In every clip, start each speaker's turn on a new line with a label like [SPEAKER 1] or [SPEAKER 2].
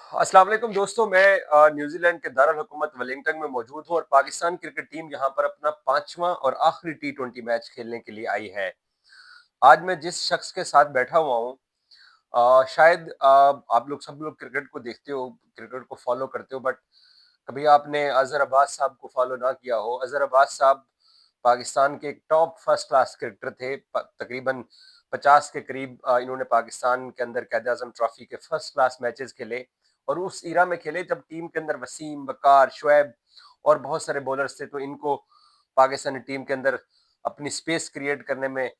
[SPEAKER 1] अस्सलाम वालेकुम दोस्तों, मैं न्यूजीलैंड के दारुल हुकूमत वेलिंगटन में मौजूद हूँ और पाकिस्तान क्रिकेट टीम यहाँ पर अपना 5वां और आखिरी टी20 मैच खेलने के लिए आई है। आज मैं जिस शख्स के साथ बैठा हुआ हूँ, शायद आप लोग सब लोग क्रिकेट को देखते हो, क्रिकेट को फॉलो करते हो, बट कभी आपने अजहर अब्बास साहब को फॉलो ना किया हो। अजहर अब्बास साहब पाकिस्तान के एक टॉप फर्स्ट क्लास क्रिकेटर थे। तकरीबन 50 के करीब इन्होंने पाकिस्तान के अंदर कैद आजम ट्रॉफी के फर्स्ट क्लास मैचेस खेले और उस ईरा में खेले जब टीम के अंदर वसीम, वकार, शुएब और बहुत सारे बॉलर्स थे। तो इनको पाकिस्तानी टीम के अंदर अपनी स्पेस क्रिएट करने में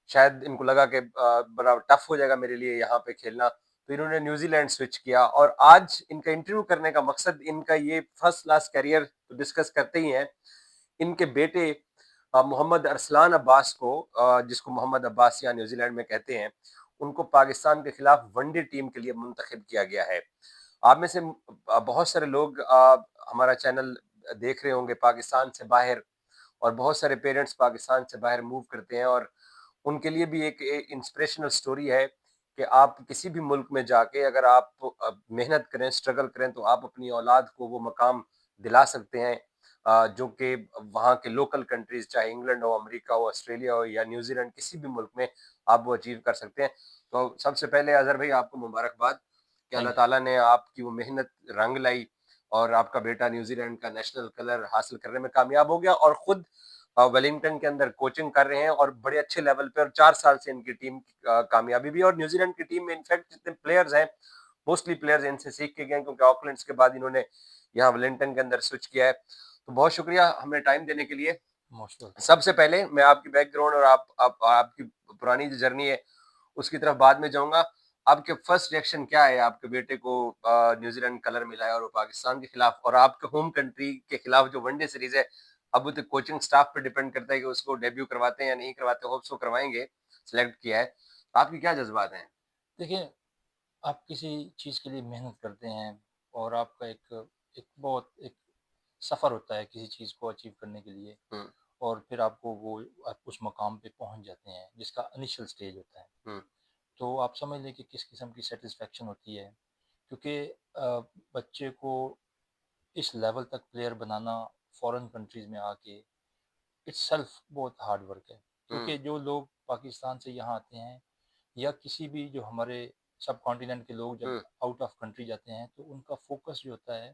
[SPEAKER 1] शायद इनको लगा कि बड़ा टफ हो जाएगा मेरे लिए यहाँ पे खेलना, तो इन्होंने न्यूजीलैंड स्विच किया। और आज इनका इंटरव्यू करने का मकसद इनका ये फर्स्ट क्लास करियर तो डिस्कस करते ही हैं, इनके बेटे मोहम्मद अरसलान अब्बास को, जिसको मोहम्मद अब्बास या न्यूजीलैंड में कहते हैं, उनको पाकिस्तान के खिलाफ वनडे टीम के लिए मुंतखब किया गया है। आप में से बहुत सारे लोग हमारा चैनल देख रहे होंगे पाकिस्तान से बाहर, और बहुत सारे पेरेंट्स पाकिस्तान से बाहर मूव करते हैं, और उनके लिए भी एक इंस्पिरेशनल स्टोरी है कि आप किसी भी मुल्क में जाके अगर आप मेहनत करें, स्ट्रगल करें, तो आप अपनी औलाद को वो मकाम दिला सकते हैं जो कि वहाँ के लोकल कंट्रीज, चाहे इंग्लैंड हो, अमेरिका हो, ऑस्ट्रेलिया हो या न्यूजीलैंड, किसी भी मुल्क में आप वो अचीव कर सकते हैं। तो सबसे पहले अजहर भाई, आपको मुबारकबाद कि अल्लाह
[SPEAKER 2] थैंक यू।
[SPEAKER 1] ताला ने आपकी वो मेहनत रंग लाई और आपका बेटा न्यूजीलैंड का नेशनल कलर हासिल करने में कामयाब हो गया और खुद वेलिंगटन के अंदर कोचिंग कर रहे हैं और बड़े अच्छे लेवल पे, और 4 साल से इनकी टीम कामयाबी भी है। और न्यूजीलैंड की टीम में इनफैक्ट जितने प्लेयर्स हैं, मोस्टली प्लेयर्स इनसे सीख के गए, क्योंकि ऑकलैंड्स के बाद इन्होंने यहाँ वेलिंगटन के अंदर स्विच किया है। तो बहुत शुक्रिया हमें टाइम देने के लिए।
[SPEAKER 2] Most welcome.
[SPEAKER 1] सबसे पहले मैं आपकी बैकग्राउंड और आपकी पुरानी जो जर्नी है उसकी तरफ बाद में जाऊंगा। आपके फर्स्ट रिएक्शन क्या है, आपके बेटे को न्यूजीलैंड कलर मिला है और वो पाकिस्तान के खिलाफ, और आपके होम कंट्री के खिलाफ जो वनडे सीरीज है, अब वो तो कोचिंग स्टाफ पे डिपेंड करता है कि उसको डेब्यू करवाते हैं या नहीं करवाते। होप्स वो करवाएंगे, सिलेक्ट किया है। आपकी क्या जज्बात हैं?
[SPEAKER 2] देखिए, आप किसी चीज़ के लिए मेहनत करते हैं और आपका एक एक बहुत एक सफ़र होता है किसी चीज़ को अचीव करने के लिए,
[SPEAKER 1] हम्म।
[SPEAKER 2] और फिर आपको वो आप उस मकाम पे पहुँच जाते हैं जिसका इनिशियल स्टेज होता है।
[SPEAKER 1] हम्म।
[SPEAKER 2] तो आप समझ लें कि किस किस्म की सैटिस्फैक्शन होती है, क्योंकि बच्चे को इस लेवल तक प्लेयर बनाना फ़ॉरेन कंट्रीज़ में आके इट्सेल्फ बहुत हार्ड वर्क है।
[SPEAKER 1] हम्म।
[SPEAKER 2] क्योंकि जो लोग पाकिस्तान से यहाँ आते हैं या किसी भी जो हमारे सब कॉन्टिनेंट के लोग जब
[SPEAKER 1] हम्म।
[SPEAKER 2] आउट ऑफ कंट्री जाते हैं, तो उनका फोकस जो होता है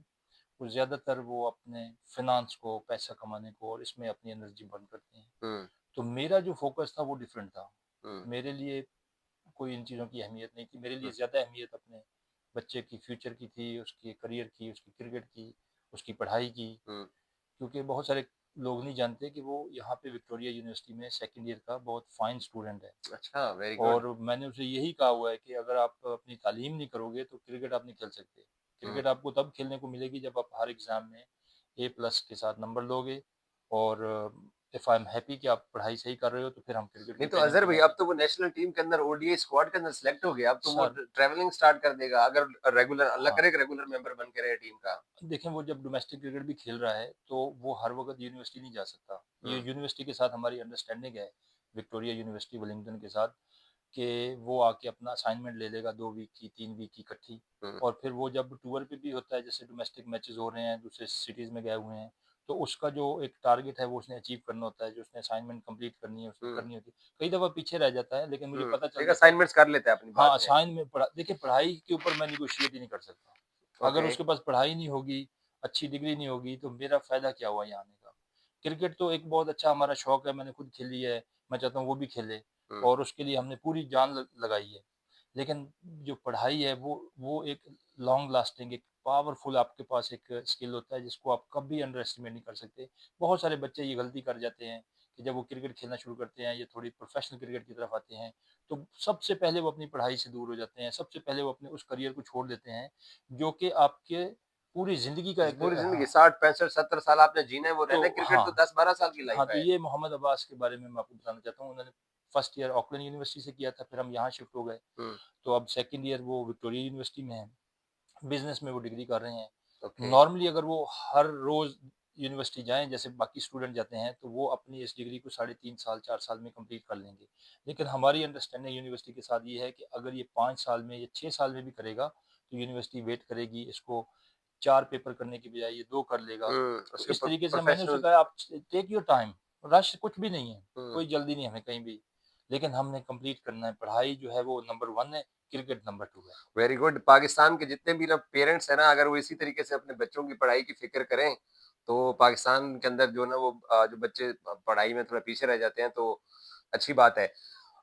[SPEAKER 2] वो ज़्यादातर वो अपने फिनांस को, पैसा कमाने को और इसमें अपनी एनर्जी बर्न करते हैं।
[SPEAKER 1] हम्म।
[SPEAKER 2] तो मेरा जो फोकस था वो डिफरेंट था।
[SPEAKER 1] हम्म।
[SPEAKER 2] मेरे लिए कोई इन चीज़ों की अहमियत नहीं थी। मेरे लिए
[SPEAKER 1] हम्म।
[SPEAKER 2] ज़्यादा अहमियत अपने बच्चे की फ्यूचर की थी, उसके करियर की, उसकी क्रिकेट की, उसकी पढ़ाई की।
[SPEAKER 1] हम्म।
[SPEAKER 2] क्योंकि बहुत सारे लोग नहीं जानते कि वो यहाँ पे विक्टोरिया यूनिवर्सिटी में सेकंड ईयर का बहुत फाइन स्टूडेंट है।
[SPEAKER 1] अच्छा, वेरी गुड।
[SPEAKER 2] और मैंने उसे यही कहा हुआ है कि अगर आप अपनी तालीम नहीं करोगे तो क्रिकेट आप नहीं खेल सकते।
[SPEAKER 1] हम्म।
[SPEAKER 2] क्रिकेट आपको तब खेलने को मिलेगी जब आप हर एग्ज़ाम में ए प्लस के साथ नंबर लोगे, और इफ़ आई एम हैप्पी कि आप पढ़ाई सही कर रहे हो, तो फिर हम क्रिकेट की
[SPEAKER 1] नहीं तो
[SPEAKER 2] ट्रेनिंग
[SPEAKER 1] अजहर
[SPEAKER 2] पे
[SPEAKER 1] भाई, अब
[SPEAKER 2] जाएँगे।
[SPEAKER 1] तो वो नेशनल टीम के अंदर ओडीआई स्क्वाड के अंदर सेलेक्ट हो गया, अब तो वो
[SPEAKER 2] सर,
[SPEAKER 1] ट्रैवलिंग स्टार्ट कर देगा अगर रेगुलर, अल्लाह
[SPEAKER 2] हाँ,
[SPEAKER 1] करे रेगुलर मेंबर बन के रहे टीम का।
[SPEAKER 2] देखें वो जब डोमेस्टिक क्रिकेट भी खेल रहा है, तो वो हर वक़्त यूनिवर्सिटी नहीं जा सकता। ये
[SPEAKER 1] हम्म।
[SPEAKER 2] यूनिवर्सिटी के साथ हमारी अंडरस्टैंडिंग है, विक्टोरिया यूनिवर्सिटी वेलिंगटन के साथ, कि वो आके अपना असाइनमेंट ले लेगा 2 वीक की, 3 वीक की इकट्ठी।
[SPEAKER 1] हम्म।
[SPEAKER 2] और फिर वो जब टूर पे भी होता है, जैसे डोमेस्टिक मैचेज़ हो रहे हैं, दूसरे सिटीज़ में गए हुए हैं, तो उसका जो एक टारगेट है वो उसने अचीव करना होता है, जो उसने असाइनमेंट कंप्लीट करनी है, उसने
[SPEAKER 1] हम्म।
[SPEAKER 2] करनी होती है। कई दफ़ा पीछे रह जाता है, लेकिन मुझे पता चल
[SPEAKER 1] एक
[SPEAKER 2] जाता है।
[SPEAKER 1] असाइनमेंट्स कर लेते हैं अपनी
[SPEAKER 2] हाँ,
[SPEAKER 1] बाद में।
[SPEAKER 2] असाइन में देखिए, पढ़ाई के ऊपर मैं नेगोशिएट ही नहीं कर सकता। अगर
[SPEAKER 1] ओके।
[SPEAKER 2] उसके पास पढ़ाई नहीं होगी, अच्छी डिग्री नहीं होगी, तो मेरा फ़ायदा क्या हुआ यहाँ आने का? क्रिकेट तो एक बहुत अच्छा हमारा शौक है, मैंने खुद खेली है, मैं चाहता हूँ वो भी खेले,
[SPEAKER 1] हम्म।
[SPEAKER 2] और उसके लिए हमने पूरी जान ल लगाई है। लेकिन जो पढ़ाई है वो एक लॉन्ग लास्टिंग, एक पावरफुल आपके पास एक स्किल होता है जिसको आप कभी अंडर एस्टिमेट नहीं कर सकते। बहुत सारे बच्चे ये गलती कर जाते हैं कि जब वो क्रिकेट खेलना शुरू करते हैं या थोड़ी प्रोफ़ेशनल क्रिकेट की तरफ आते हैं, तो सबसे पहले वो अपनी पढ़ाई से दूर हो जाते हैं, सबसे पहले वो अपने उस करियर को छोड़ देते हैं, जो कि आपके पूरी ज़िंदगी का एक
[SPEAKER 1] पूरी जिंदगी
[SPEAKER 2] हाँ,
[SPEAKER 1] 60 65 70 साल आपने जीना है, वो
[SPEAKER 2] तो
[SPEAKER 1] रहना है। क्रिकेट तो
[SPEAKER 2] हाँ,
[SPEAKER 1] 10 12 साल की
[SPEAKER 2] हाँ,
[SPEAKER 1] लाइफ
[SPEAKER 2] तो
[SPEAKER 1] है।
[SPEAKER 2] ये मोहम्मद अब्बास के बारे में मैं आपको बताना चाहता हूँ। उन्होंने फर्स्ट ईयर ऑकलैंड यूनिवर्सिटी से किया था, फिर हम यहाँ शिफ्ट हो गए,
[SPEAKER 1] हम्म।
[SPEAKER 2] तो अब सेकंड ईयर वो विक्टोरिया यूनिवर्सिटी में हैं। बिज़नेस में वो डिग्री कर रहे हैं।
[SPEAKER 1] ओके।
[SPEAKER 2] नॉर्मली अगर वो हर रोज़ यूनिवर्सिटी जाएँ जैसे बाकी स्टूडेंट जाते हैं, तो वो अपनी इस डिग्री को साढ़े 3 साल, 4 साल में कंप्लीट कर लेंगे। लेकिन हमारी अंडरस्टैंडिंग यूनिवर्सिटी के साथ ये है कि अगर ये 5 साल में या 6 साल में भी करेगा, तो यूनिवर्सिटी वेट करेगी, इसको 4 पेपर करने की बजाय ये 2 कर लेगा। तो
[SPEAKER 1] उसके
[SPEAKER 2] इस तरीके से मैंने उसे
[SPEAKER 1] प्रोफेशनल।
[SPEAKER 2] कहा आप टेक योर टाइम, रश कुछ भी नहीं है,
[SPEAKER 1] हुँ।
[SPEAKER 2] कोई जल्दी नहीं है हमें कहीं भी। लेकिन हमने कंप्लीट करना है, पढ़ाई जो है वो नंबर 1 है, क्रिकेट नंबर 2 है।
[SPEAKER 1] Very good. पाकिस्तान के जितने भी ना पेरेंट्स हैं ना, अगर वो इसी तरीके से अपने बच्चों की पढ़ाई की फ़िक्र करें, तो पाकिस्तान के अंदर जो ना वो जो बच्चे पढ़ाई में थोड़ा पीछे रह जाते हैं, तो अच्छी बात है।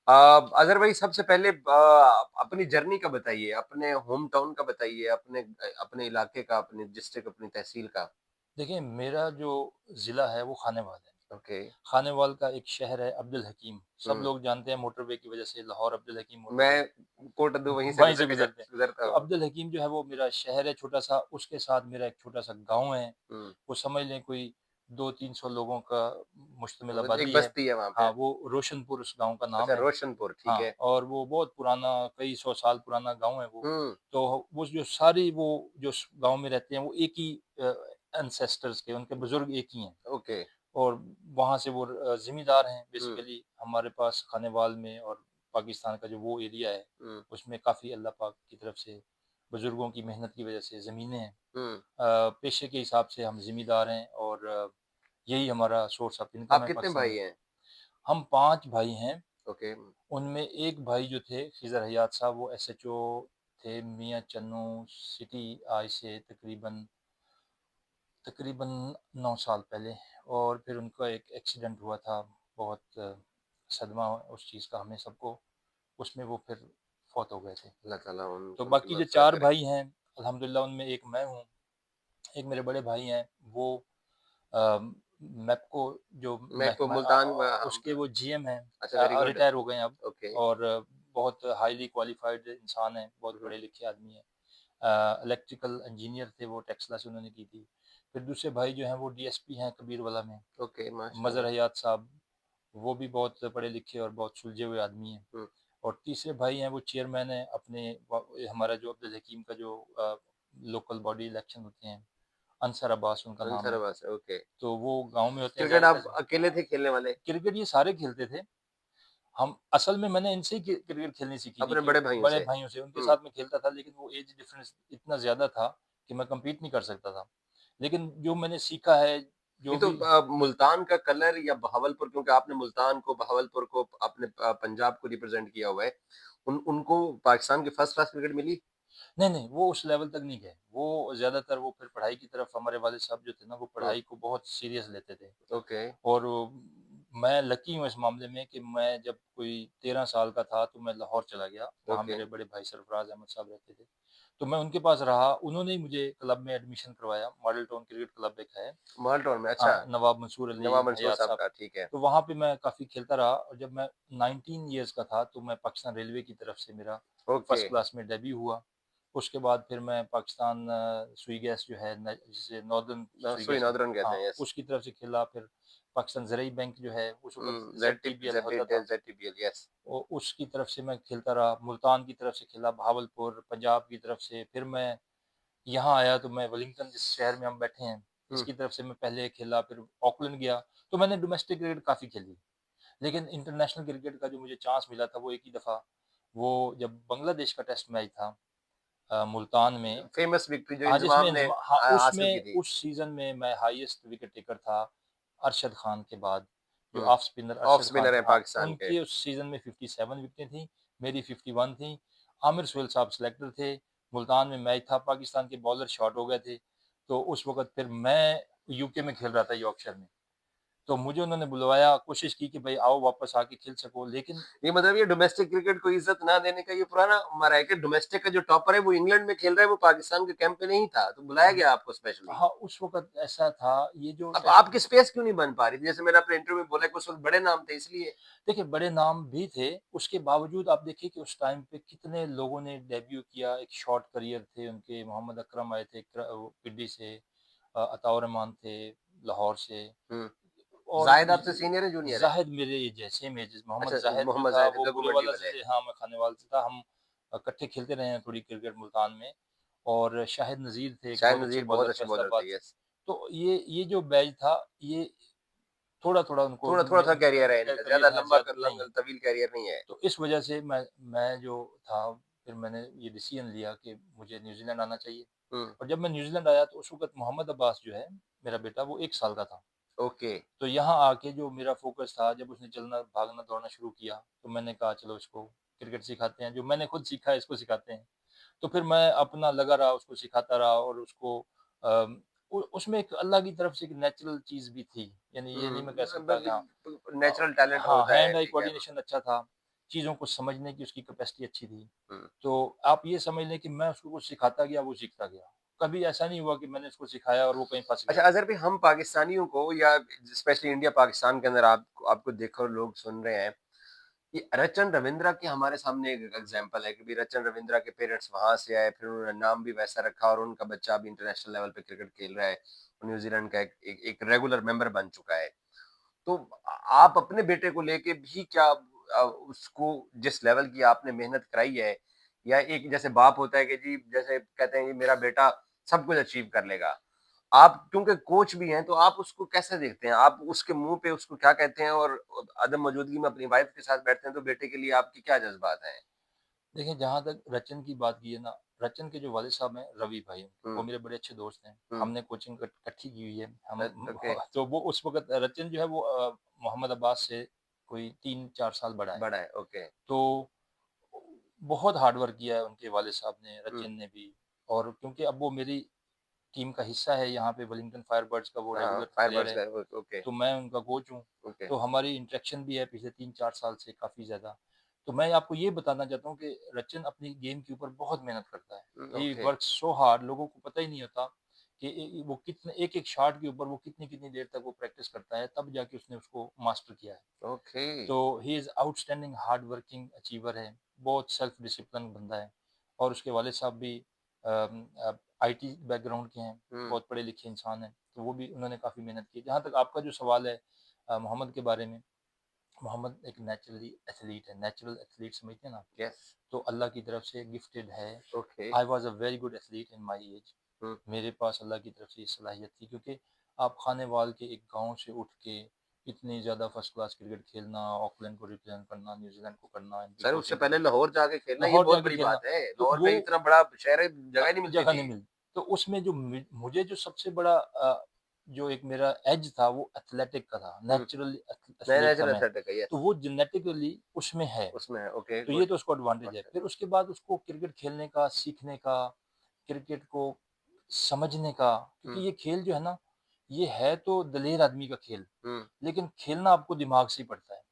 [SPEAKER 1] अज़हर भाई, सबसे पहले अपनी जर्नी का बताइए, अपने होम टाउन का बताइए, अपने इलाके का, अपने डिस्ट्रिक्ट, अपनी तहसील का।
[SPEAKER 2] देखिए, मेरा जो ज़िला है वो खानेवाल है।
[SPEAKER 1] ओके।
[SPEAKER 2] खानेवाल का एक शहर है अब्दुल हकीम, सब
[SPEAKER 1] हुँ।
[SPEAKER 2] लोग जानते हैं मोटरवे की वजह से, लाहौर अब्दुल हकीम मोटरवे,
[SPEAKER 1] मैं कोटद्दू वहीं से
[SPEAKER 2] वहीं से
[SPEAKER 1] गुज़र के जा
[SPEAKER 2] गुज़रते हैं।
[SPEAKER 1] गुज़रता
[SPEAKER 2] तो
[SPEAKER 1] हूँ।
[SPEAKER 2] अब्दुल हकीम जो है वो मेरा शहर है छोटा-सा, उसके साथ मेरा एक छोटा-सा गाँव है।
[SPEAKER 1] हुँ।
[SPEAKER 2] वो समझ लें कोई 200-300 लोगों का मुश्तमिल
[SPEAKER 1] वो एक
[SPEAKER 2] आबादी है।
[SPEAKER 1] बस्ती है वहाँ
[SPEAKER 2] हाँ,
[SPEAKER 1] पे।
[SPEAKER 2] वो रोशनपुर उस गाँव का नाम
[SPEAKER 1] अच्छा,
[SPEAKER 2] है।
[SPEAKER 1] रोशनपुर, ठीक
[SPEAKER 2] हाँ,
[SPEAKER 1] है।
[SPEAKER 2] और वो बहुत पुराना, कई 100 साल पुराना गाँव है वो।
[SPEAKER 1] हुँ।
[SPEAKER 2] तो वो जो सारी वो जो स गाँव में रहते हैं वो एक ही एंसेस्टर्स के, उनके बुज़ुर्ग एक ही हैं।
[SPEAKER 1] ओके।
[SPEAKER 2] और वहाँ से वो ज़िम्मेदार हैं
[SPEAKER 1] हुँ।
[SPEAKER 2] बेसिकली हमारे पास खानेवाल में, और पाकिस्तान का जो वो एरिया है,
[SPEAKER 1] हुँ।
[SPEAKER 2] उसमें काफ़ी अल्लाह पाक की तरफ से बुज़ुर्गों की मेहनत की वज़ह से ज़मीनें हैं।
[SPEAKER 1] हुँ।
[SPEAKER 2] पेशे के हिसाब से हम ज़िम्मेदार हैं, और यही हमारा सोर्स ऑफ इनकम
[SPEAKER 1] आप
[SPEAKER 2] है
[SPEAKER 1] कितने
[SPEAKER 2] पाकिस्तान
[SPEAKER 1] भाई
[SPEAKER 2] में।
[SPEAKER 1] हैं?
[SPEAKER 2] हम 5 भाई हैं,
[SPEAKER 1] ओके।
[SPEAKER 2] उनमें एक भाई जो थे खिज़र हयात साहब, वो एसएचओ थे मियाँ चन्नू सिटी, आज से तकरीबन तकरीबन 9 साल पहले। और फिर उनका एक एक्सीडेंट हुआ था, बहुत सदमा उस चीज़ का हमें सबको, उसमें वो फिर फ़ौत हो गए थे।
[SPEAKER 1] अल्लाह ताला
[SPEAKER 2] तो
[SPEAKER 1] उनकी
[SPEAKER 2] बाकी जो
[SPEAKER 1] मग़फ़िरत
[SPEAKER 2] 4
[SPEAKER 1] करे।
[SPEAKER 2] भाई हैं, अल्हम्दुलिल्लाह उनमें एक मैं हूँ, एक मेरे बड़े भाई हैं, वो अ, मैप्को जो
[SPEAKER 1] मैं को मुल्तान
[SPEAKER 2] उसके वो जीएम हैं,
[SPEAKER 1] अच्छा, वेरी गुड।
[SPEAKER 2] रिटायर हो गए हैं अब।
[SPEAKER 1] ओके।
[SPEAKER 2] और बहुत हाईली क्वालिफ़ाइड इंसान हैं, बहुत
[SPEAKER 1] हुँ, हुँ।
[SPEAKER 2] पढ़े लिखे आदमी हैं। इलेक्ट्रिकल इंजीनियर थे वो, टेक्सला से उन्होंने की थी। फिर दूसरे भाई जो हैं वो डीएसपी हैं कबीरवला में,
[SPEAKER 1] ओके,
[SPEAKER 2] मज़हर
[SPEAKER 1] माशाअल्लाह।
[SPEAKER 2] हयात साहब, वो भी बहुत पढ़े लिखे और बहुत सुलझे हुए आदमी हैं।
[SPEAKER 1] हुँ।
[SPEAKER 2] और तीसरे भाई हैं वो चेयरमैन हैं अपने हमारा जो अब्दुल हकीम का जो लोकल बॉडी इलेक्शन होते हैं, अंसर अब्बास उनका नाम
[SPEAKER 1] अंसर
[SPEAKER 2] है।
[SPEAKER 1] अब्बास है, ओके।
[SPEAKER 2] तो वो गाँव में होते हैं
[SPEAKER 1] क्रिकेट
[SPEAKER 2] ज़्यादातर।
[SPEAKER 1] आप अकेले थे खेलने वाले?
[SPEAKER 2] क्रिकेट ये सारे खेलते थे। हम असल में मैंने इनसे ही क्रिकेट खेलनी सीखी थी,
[SPEAKER 1] अपने
[SPEAKER 2] कि
[SPEAKER 1] बड़े भाइयों
[SPEAKER 2] बड़े
[SPEAKER 1] से?
[SPEAKER 2] भाइयों से, उनके
[SPEAKER 1] हुँ।
[SPEAKER 2] साथ मैं खेलता था, लेकिन वो एज डिफरेंस इतना ज़्यादा था कि मैं कम्पीट नहीं कर सकता था। लेकिन जो मैंने सीखा है,
[SPEAKER 1] नहीं
[SPEAKER 2] जो
[SPEAKER 1] तो
[SPEAKER 2] भी
[SPEAKER 1] मुल्तान का कलर या बहावलपुर, क्योंकि आपने मुल्तान को, बहावलपुर को, आपने पंजाब को रिप्रेजेंट किया हुआ है। उनको पाकिस्तान की फर्स्ट क्लास क्रिकेट मिली?
[SPEAKER 2] नहीं, नहीं, वो उस लेवल तक नहीं गए। वो ज़्यादातर वो फिर पढ़ाई की तरफ, हमारे वालिद साहब जो थे ना, वो
[SPEAKER 1] हुँ।
[SPEAKER 2] पढ़ाई को बहुत सीरियस लेते थे।
[SPEAKER 1] ओके।
[SPEAKER 2] और मैं लकी हूँ इस मामले में कि मैं जब कोई 13 साल का था तो मैं लाहौर चला गया। वहाँ
[SPEAKER 1] ओके।
[SPEAKER 2] मेरे बड़े भाई सरफराज अहमद साहब रहते थे। तो मैं उनके पास रहा, उन्होंने ही मुझे क्लब में एडमिशन करवाया। मॉडल टाउन क्रिकेट क्लब एक है,
[SPEAKER 1] माल्टोन में, अच्छा।
[SPEAKER 2] नवाब मंसूर अली
[SPEAKER 1] नवाब मंसूर
[SPEAKER 2] हयात
[SPEAKER 1] साहब
[SPEAKER 2] साहब।
[SPEAKER 1] का, ठीक है।
[SPEAKER 2] तो वहाँ पे मैं काफ़ी खेलता रहा, और जब मैं 19 इयर्स का था तो मैं पाकिस्तान रेलवे की तरफ से मेरा
[SPEAKER 1] ओके।
[SPEAKER 2] फर्स्ट क्लास में डेब्यू हुआ। उसके बाद फिर मैं पाकिस्तान सुई गैस जो है न, जिसे नॉर्दर्न सुई
[SPEAKER 1] सुई
[SPEAKER 2] गैस कहते
[SPEAKER 1] नॉर्दर्न
[SPEAKER 2] हैं,
[SPEAKER 1] कहते
[SPEAKER 2] हाँ,
[SPEAKER 1] हैं, यस।
[SPEAKER 2] उसकी तरफ से खेला। फिर पाकिस्तान ज़राई बैंक जो है उस वक़्त ज़ेडटीबीएल होता था,
[SPEAKER 1] ज़ेडटीबीएल, यस।
[SPEAKER 2] उसकी तरफ से मैं खेलता रहा। मुल्तान की तरफ से खेला, बहावलपुर, पंजाब की तरफ से। फिर मैं यहाँ आया तो मैं वेलिंगटन, जिस शहर में हम बैठे हैं,
[SPEAKER 1] हुँ।
[SPEAKER 2] इसकी तरफ से मैं पहले खेला, फिर ऑकलैंड गया। तो मैंने डोमेस्टिक क्रिकेट काफ़ी खेली। लेकिन इंटरनेशनल क्रिकेट का जो मुझे चांस मिला था वो एक ही दफ़ा, वो जब बांग्लादेश का टेस्ट मैच था मुल्तान में।
[SPEAKER 1] फेमस विक्ट्री जो
[SPEAKER 2] हाँ, जिसमें
[SPEAKER 1] इंज़माम ने
[SPEAKER 2] इंज़मा हाँ,
[SPEAKER 1] हासिल की
[SPEAKER 2] उसमें
[SPEAKER 1] थी।
[SPEAKER 2] उस सीज़न में मैं हाईएस्ट विकेट टेकर था अरशद खान के बाद, जो
[SPEAKER 1] हुँ।
[SPEAKER 2] Off spinner
[SPEAKER 1] off
[SPEAKER 2] Arshad Khan
[SPEAKER 1] spinner
[SPEAKER 2] थे।
[SPEAKER 1] हैं
[SPEAKER 2] हाँ,
[SPEAKER 1] पाकिस्तान के।
[SPEAKER 2] उनके उस सीज़न में 57 विकेटें थीं, मेरी 51 थीं। आमिर सुहेल साहब सेलेक्टर थे, मुल्तान में मैच था, पाकिस्तान के बॉलर शॉर्ट हो गए थे, तो उस वक़्त फिर मैं यूके में खेल रहा था, यॉर्कशायर में। तो मुझे उन्होंने बुलवाया, कोशिश की कि भई आओ वापस आके खेल सको, लेकिन
[SPEAKER 1] ये मतलब ये डोमेस्टिक क्रिकेट को इज़्ज़त ना देने का ये पुराना हमारा है कि डोमेस्टिक का जो टॉपर है वो इंग्लैंड में खेल रहा है, वो पाकिस्तान के कैंप में नहीं था, तो बुलाया गया आपको स्पेशली।
[SPEAKER 2] हाँ, उस वक़्त ऐसा था, ये जो
[SPEAKER 1] अब
[SPEAKER 2] टेस्ट,
[SPEAKER 1] आपकी स्पेस क्यों नहीं बन पा रही थी? जैसे मैंने अपने इंटरव्यू में बोला कि उस वक़्त बड़े नाम थे इसलिए।
[SPEAKER 2] देखिए, बड़े नाम भी थे, उसके बावजूद आप देखिए कि उस टाइम पे कितने लोगों ने डेब्यू किया, एक शॉर्ट करियर थे उनके, मोहम्मद अकरम आए थे वो पिंडी से, अताउर रहमान थे लाहौर से,
[SPEAKER 1] हुँ।
[SPEAKER 2] और
[SPEAKER 1] ज़ाहिद आपसे सीनियर है, जूनियर है?
[SPEAKER 2] ज़ाहिद मेरे एज सेम एज, मोहम्मद
[SPEAKER 1] अच्छा,
[SPEAKER 2] ज़ाहिद जो
[SPEAKER 1] मोहम्मद
[SPEAKER 2] था
[SPEAKER 1] ज़ाहिद
[SPEAKER 2] वो
[SPEAKER 1] गग्गू मंडी
[SPEAKER 2] बुरेवाला से
[SPEAKER 1] वाले।
[SPEAKER 2] थे, हाँ, मैं खानेवाल से था। हम इकट्ठे खेलते रहे हैं थोड़ी क्रिकेट मुल्तान में। और शाहिद नज़ीर थे, एक
[SPEAKER 1] शाहिद
[SPEAKER 2] बहुत अच्छे
[SPEAKER 1] नज़ीर बहुत
[SPEAKER 2] बॉलर
[SPEAKER 1] अच्छे बॉलर
[SPEAKER 2] फैसलाबाद
[SPEAKER 1] थे,
[SPEAKER 2] से।
[SPEAKER 1] यस।
[SPEAKER 2] तो ये जो बैच था, ये थोड़ा-थोड़ा उनको
[SPEAKER 1] थोड़ा-थोड़ा सा कैरियर है इनका, ज़्यादा
[SPEAKER 2] करियर है,
[SPEAKER 1] लंबा
[SPEAKER 2] ज़्यादा नहीं है।
[SPEAKER 1] तवील कैरियर नहीं है।
[SPEAKER 2] तो इस वजह से मैं जो था, फिर मैंने ये डिसीजन लिया कि मुझे न्यूज़ीलैंड आना चाहिए।
[SPEAKER 1] हुँ,
[SPEAKER 2] और जब मैं न्यूज़ीलैंड आया तो उस वक़्त मोहम्मद अब्बास जो है, मेरा बेटा, वो 1 साल का था।
[SPEAKER 1] ओके।
[SPEAKER 2] तो यहाँ आके जो मेरा फ़ोकस था, जब उसने चलना, भागना, दौड़ना शुरू किया, तो मैंने कहा चलो इसको क्रिकेट सिखाते हैं, जो मैंने खुद सीखा है इसको सिखाते हैं। तो फिर मैं अपना लगा रहा, उसको सिखाता रहा और उसको अम, उ उसमें एक अल्लाह की तरफ से एक नेचुरल चीज़ भी थी। यानी ये नहीं मैं कह
[SPEAKER 1] हुँ,
[SPEAKER 2] सकता कि हाँ, अ,
[SPEAKER 1] नेचुरल टैलेंट
[SPEAKER 2] हाँ,
[SPEAKER 1] होता है,
[SPEAKER 2] हैंड आई
[SPEAKER 1] ठीक है।
[SPEAKER 2] कोऑर्डिनेशन अच्छा था, चीज़ों को समझने की उसकी कैपेसिटी अच्छी थी।
[SPEAKER 1] हुँ।
[SPEAKER 2] तो आप ये समझ लें कि मैं उसको कुछ सिखाता गया, वो सीखता गया। कभी ऐसा नहीं हुआ कि मैंने उसको सिखाया और वो कहीं फँस
[SPEAKER 1] अच्छा,
[SPEAKER 2] गया।
[SPEAKER 1] अज़र भाई हम पाकिस्तानियों को या स्पेशली इंडिया पाकिस्तान के अंदर आपको आपको देखकर लोग सुन रहे हैं, ये रचन रविंद्रा की हमारे सामने एक एग्जांपल है कि भी रचन रविंद्रा के पेरेंट्स वहाँ से आए, फिर उन्होंने नाम भी वैसा रखा और उनका बच्चा अभी इंटरनेशनल लेवल पे क्रिकेट खेल रहा है। न्यूज़ीलैंड का एक रेगुलर मेंबर बन चुका है। तो आप अपने बेटे को लेके भी क्या उसको जिस लेवल की आपने मेहनत कराई है या एक जैसे बाप होता है कि जी जैसे कहते हैं कि मेरा बेटा सब कुछ अचीव कर लेगा। आप क्योंकि कोच भी हैं तो आप उसको कैसे देखते हैं? आप उसके मुँह पे उसको क्या कहते हैं और अदम मौजूदगी में अपनी वाइफ के साथ बैठते हैं तो बेटे के लिए आपके क्या जज़्बात हैं?
[SPEAKER 2] देखिए, जहाँ तक रचन की बात की है ना, रचन के जो वालिद साहब हैं, रवि भाई,
[SPEAKER 1] हुँ,
[SPEAKER 2] वो मेरे बड़े अच्छे दोस्त हैं।
[SPEAKER 1] हुँ।
[SPEAKER 2] हमने कोचिंग इकट्ठी की हुई है। हम
[SPEAKER 1] ओके,
[SPEAKER 2] तो वो उस वक़्त रचन जो है वो मोहम्मद अब्बास से कोई 3-4 साल बड़ा है।
[SPEAKER 1] बड़ा है, ओके।
[SPEAKER 2] तो बहुत हार्ड वर्क किया है उनके वालिद साहब ने,
[SPEAKER 1] हुँ,
[SPEAKER 2] रचन ने भी। और क्योंकि अब वो मेरी टीम का हिस्सा है, यहाँ पे वेलिंगटन फायरबर्ड्स का वो
[SPEAKER 1] हाँ,
[SPEAKER 2] रेगुलर प्लेयर
[SPEAKER 1] फायरबर्ड्स
[SPEAKER 2] है,
[SPEAKER 1] का ओके,
[SPEAKER 2] तो मैं उनका कोच हूँ।
[SPEAKER 1] ओके।
[SPEAKER 2] तो हमारी इंटरेक्शन भी है पिछले 3-4 साल से काफ़ी ज़्यादा। तो मैं आपको ये बताना चाहता हूँ कि रचन अपनी गेम के ऊपर बहुत मेहनत करता है। ही
[SPEAKER 1] ओके,
[SPEAKER 2] वर्क्स सो हार्ड, लोगों को पता ही नहीं होता कि वो कितने एक-एक शॉट के ऊपर वो कितनी-कितनी देर तक वो प्रैक्टिस करता है, तब जाके उसने उसको मास्टर किया है।
[SPEAKER 1] ओके।
[SPEAKER 2] तो he is outstanding hard working achiever है, बहुत सेल्फ डिसिप्लिन बंदा है। और उसके वालिद साहब भी आईटी बैकग्राउंड के हैं,
[SPEAKER 1] हुँ,
[SPEAKER 2] बहुत पढ़े-लिखे इंसान हैं, तो वो भी उन्होंने काफ़ी मेहनत की। जहाँ तक आपका जो सवाल है मोहम्मद के बारे में, मोहम्मद एक नेचुरली एथलीट है, नेचुरल एथलीट समझते हैं ना आप?
[SPEAKER 1] यस,
[SPEAKER 2] तो अल्लाह की तरफ से गिफ्टेड है।
[SPEAKER 1] Okay.
[SPEAKER 2] I was a very good athlete in my age.
[SPEAKER 1] हुँ।
[SPEAKER 2] मेरे पास अल्लाह की तरफ से ये सलाहियत थी, क्योंकि आप खानेवाल के एक गाँव से उठ के इतनी ज़्यादा फर्स्ट क्लास क्रिकेट खेलना, ऑकलैंड को रिप्रेज़ेंट करना, न्यूज़ीलैंड को करना, इनकी
[SPEAKER 1] सर उससे
[SPEAKER 2] कोचिंग
[SPEAKER 1] पहले
[SPEAKER 2] करना,
[SPEAKER 1] लाहौर जाके खेलना ये
[SPEAKER 2] लाहौर
[SPEAKER 1] बहुत
[SPEAKER 2] जाके
[SPEAKER 1] बड़ी
[SPEAKER 2] खेलना,
[SPEAKER 1] बात है।
[SPEAKER 2] तो
[SPEAKER 1] लाहौर में
[SPEAKER 2] वो
[SPEAKER 1] इतना बड़ा शहर है, जगह ही नहीं मिलती
[SPEAKER 2] जगह नहीं
[SPEAKER 1] थी।
[SPEAKER 2] मिली। तो उसमें जो मुझे जो सबसे बड़ा जो एक मेरा एज था वो एथलेटिक का था,
[SPEAKER 1] हुँ,
[SPEAKER 2] नेचुरली
[SPEAKER 1] नया
[SPEAKER 2] एथलीट था
[SPEAKER 1] नेचुरल
[SPEAKER 2] मैं।
[SPEAKER 1] एथलेटिक है,
[SPEAKER 2] तो
[SPEAKER 1] यस,
[SPEAKER 2] वो जेनेटिकली उसमें है।
[SPEAKER 1] उसमें है, ओके,
[SPEAKER 2] तो
[SPEAKER 1] गुड,
[SPEAKER 2] ये तो उसको एडवांटेज है। फिर
[SPEAKER 1] माशाल्लाह।
[SPEAKER 2] उसके बाद उसको क्रिकेट खेलने का, सीखने का, क्रिकेट को समझने का, क्योंकि
[SPEAKER 1] हुँ,
[SPEAKER 2] ये खेल जो है ना, ये है तो दलेर आदमी का खेल,
[SPEAKER 1] हुँ।
[SPEAKER 2] लेकिन खेलना आपको दिमाग से ही पड़ता है।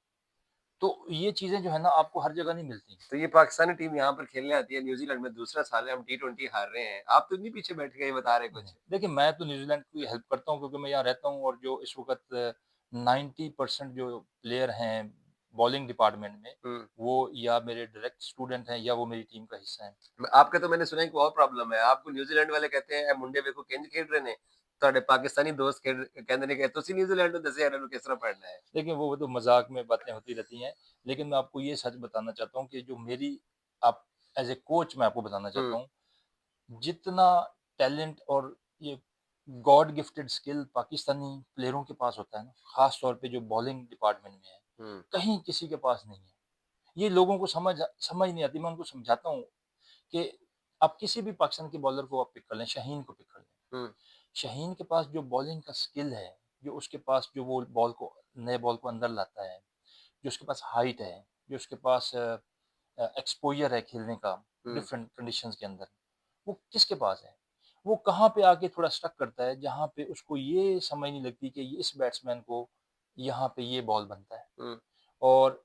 [SPEAKER 2] तो ये चीज़ें जो है ना, आपको हर जगह नहीं मिलती।
[SPEAKER 1] तो ये पाकिस्तानी टीम यहाँ पर खेलने आती है, न्यूज़ीलैंड में दूसरा साल है, हम टी20 हार रहे हैं। आप तो इतनी पीछे बैठ के ये बता रहे हैं
[SPEAKER 2] नहीं,
[SPEAKER 1] कुछ।
[SPEAKER 2] देखिए, मैं तो न्यूज़ीलैंड की हेल्प करता हूँ, क्योंकि मैं यहाँ रहता हूँ और जो इस वक़्त 90% जो प्लेयर हैं बॉलिंग डिपार्टमेंट में,
[SPEAKER 1] हुँ,
[SPEAKER 2] वो या मेरे डायरेक्ट स्टूडेंट हैं या वो मेरी टीम का हिस्सा हैं।
[SPEAKER 1] आपका तो मैंने सुना है एक और प्रॉब्लम है, आपको न्यूज़ीलैंड वाले कहते हैं, "ए मुंडे वेखो किंज खेड रहे ने, ਤੁਹਾਡੇ पाकिस्तानी दोस्त खेड कहंदे ने कि ਤੁਸੀਂ न्यूज़ीलैंड ਨੂੰ ਦੱਸਿਆ ਇਹਨਾਂ ਨੂੰ किस तरह पढ़ना है।"
[SPEAKER 2] देखिए, वो तो मज़ाक में बातें होती रहती हैं, लेकिन मैं आपको ये सच बताना चाहता हूँ कि जो मेरी आप एज़ ए कोच मैं आपको बताना चाहता
[SPEAKER 1] हुँ,
[SPEAKER 2] हूँ, जितना टैलेंट और ये गॉड गिफ्टेड स्किल पाकिस्तानी प्लेयरों के पास होता है ना, ख़ास तौर पे जो बॉलिंग डिपार्टमेंट में है,
[SPEAKER 1] हुँ,
[SPEAKER 2] कहीं किसी के पास नहीं है। ये लोगों को समझ समझ नहीं आती। मैं उनको समझाता हूँ कि आप किसी भी पाकिस्तान के बॉलर को आप पिक कर लें, शाहीन को पिक कर लें।
[SPEAKER 1] हुँ,
[SPEAKER 2] शाहीन के पास जो बॉलिंग का स्किल है, जो उसके पास जो वो बॉल को नए बॉल को अंदर लाता है, जो उसके पास हाइट है, जो उसके पास एक्सपोज़र है खेलने का
[SPEAKER 1] हुँ,
[SPEAKER 2] डिफरेंट कंडीशंस के अंदर, वो किसके पास है? वो कहाँ पे आके थोड़ा स्टक करता है, जहाँ पे उसको ये समझ नहीं लगती कि ये इस बैट्समैन को यहाँ पे ये बॉल बनता है
[SPEAKER 1] हुँ,
[SPEAKER 2] और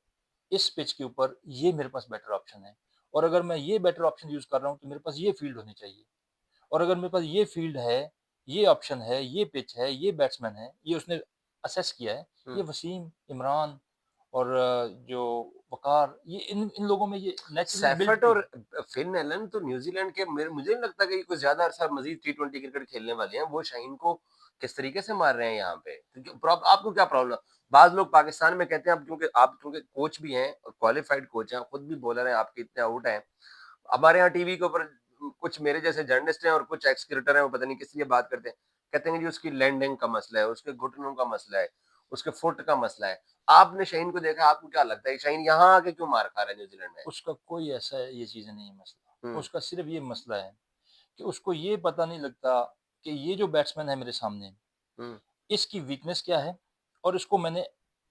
[SPEAKER 2] इस पिच के ऊपर ये मेरे पास बेटर ऑप्शन है, और अगर मैं ये बेटर ऑप्शन यूज़ कर रहा हूँ, तो मेरे पास ये फील्ड होनी चाहिए। और अगर मेरे पास ये फील्ड है, ये ऑप्शन है, ये पिच है, ये बैट्समैन है, ये उसने असेस किया है, ये
[SPEAKER 1] हुँ।
[SPEAKER 2] वसीम, इमरान और जो वक़ार, ये इन इन लोगों में ये नेचुरली बिल्ट
[SPEAKER 1] सैफर्ट
[SPEAKER 2] की
[SPEAKER 1] और
[SPEAKER 2] है।
[SPEAKER 1] फिन एलन तो न्यूजीलैंड के मुझे नहीं लगता कि ये कुछ ज्यादा अरसा मजीद टी20 क्रिकेट खेलने वाले हैं। वो शाहीन को किस तरीके से मार रहे हैं यहाँ पे, आपको क्या प्रॉब्लम? बाज लोग पाकिस्तान में कहते हैं, आप क्योंकि कोच भी हैं, क्वालिफाइड कोच हैं, खुद भी बॉलर हैं, आपके इतने आउट हैं। हमारे यहाँ टीवी के ऊपर कुछ मेरे जैसे जर्नलिस्ट हैं और कुछ एक्स क्रिकेटर हैं, वो पता नहीं किस लिए बात करते हैं, कहते हैं जी उसकी लैंडिंग का मसला है, उसके घुटनों का मसला है, उसके फुट का मसला है। आपने शाहीन को देखा, आपको क्या लगता है शाहीन यहाँ आके क्यों मार खा रहा है न्यूजीलैंड में?
[SPEAKER 2] उसका कोई ऐसा ये चीज़ें नहीं है मसला।
[SPEAKER 1] हुँ,
[SPEAKER 2] उसका सिर्फ़ ये मसला है कि उसको ये पता नहीं लगता कि ये जो बैट्समैन है मेरे सामने,
[SPEAKER 1] हुँ,
[SPEAKER 2] इसकी वीकनेस क्या है और इसको मैंने